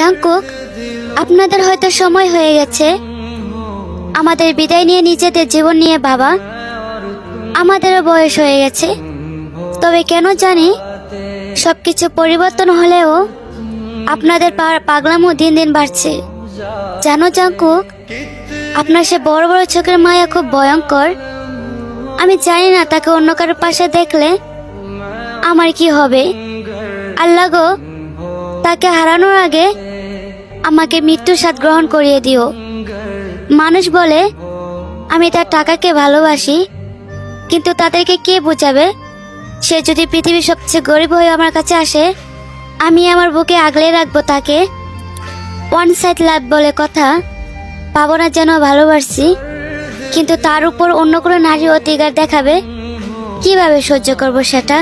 Jungkook, আপনাদের হয়তো সময় হয়ে গেছে আমাদের বিদায় নিয়ে নিজেদের জীবন নিয়ে ভাবা। আমাদেরও বয়স হয়ে গেছে, তবে কেন জানি সবকিছু পরিবর্তন হলেও আপনাদের পাগলামো দিন দিন বাড়ছে। জানো জাঙ্কুক, আপনার সে বড় বড় চোখের মায়া খুব ভয়ঙ্কর। আমি জানি না তাকে অন্য কারোর পাশে দেখলে আমার কি হবে। আল্লাহ গো, তাকে হারানোর আগে আমাকে মৃত্যুর স্বাদ গ্রহণ করিয়ে দিও। মানুষ বলে আমি তার টাকাকে ভালোবাসি, কিন্তু তাদেরকে কে বোঝাবে? সে যদি পৃথিবীর সবচেয়ে গরিব হয়ে আমার কাছে আসে, আমি আমার বুকে আগলে রাখবো তাকে। ওয়ান সাইড লাভ বলে কথা, পাবো না যেন ভালোবাসি, কিন্তু তার উপর অন্য কোনো নারী অধিকার দেখাবে, কিভাবে সহ্য করবো সেটা?